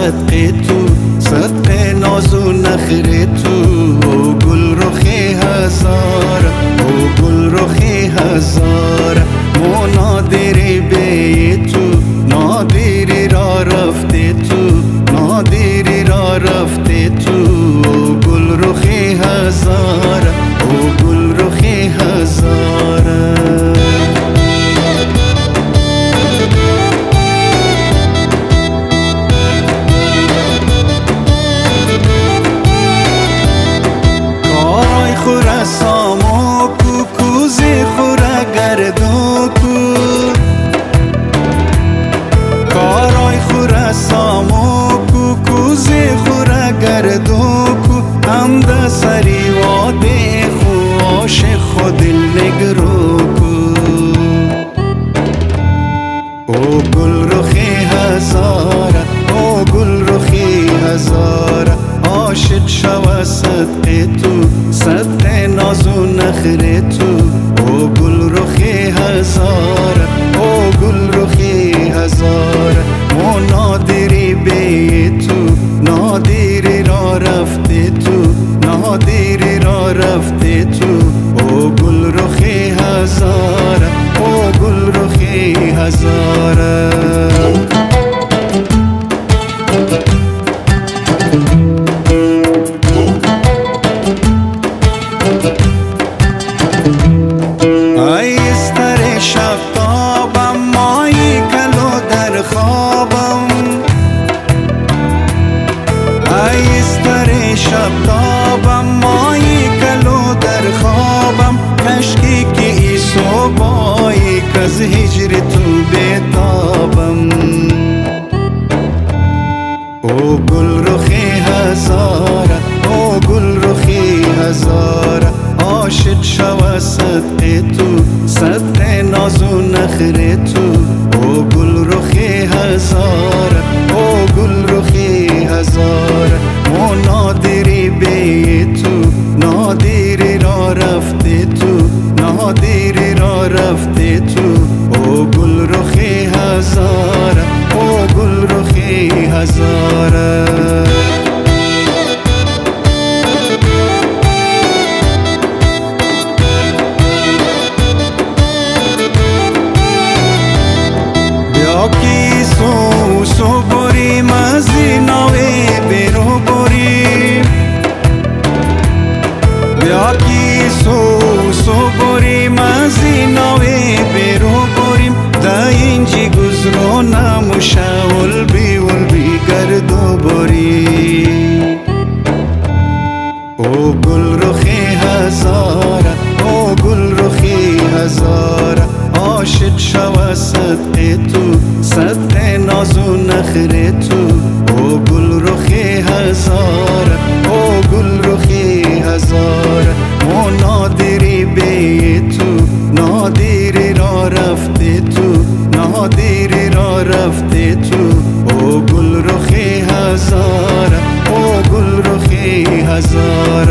صدق تو، صدق ناز و نخر تو. او گل رخ هزار، او گل رخ هزار، مو نادری به تو، نادری را رفته تو، نادری را رفته تو. او گل رخ هزار، او گل رخ هزار. خورسام و کوکوزی خورا گردو کو، کارای خورسام و کوکوزی خورا گردو کو. هم ده سری واده خو عاشق خود نگرو کو. او گل رخی هزار، او گل رخی هزار، عاشق شو صدق تو، صدق ناز و نخر تو. او گل رخی هزار، او گل رخی هزار، مو نادری به تو، نادری را رفته تو، نادری را رفته تو. او گل رخی هزار، او گل رخی هزار. ایستر شفتابم مایی کلو در خوابم، ایستر شفتابم مایی کلو در خوابم. کشکی که ای صبایی کز هجر تو بیتابم. او گل رخی هزار، او گل رخی هزار، عاشق شو صدق تو، صدق ناز و نخر تو. او گل رخی هزار، او گل رخی هزار، مو نادری به تو، نادری را رفته تو، نادری را رفته تو. او گل رخی هزار، او گل رخی هزار. کی سو سو بریم از ناوی برو بریم، بیا کی سو سو بریم از ناوی برو بریم. دا اینجی گذرو نموشه ولبی گردو بریم. او گل رخی هزار، او گل رخی هزار، عاشق شو صدق تو، صدق ناز و نخر تو. او گل رخی هزار، او گل رخی هزار، مو نادری به تو، نادری را رفته تو، نادری را رفته تو. او گل رخی هزار، او گل رخی هزار.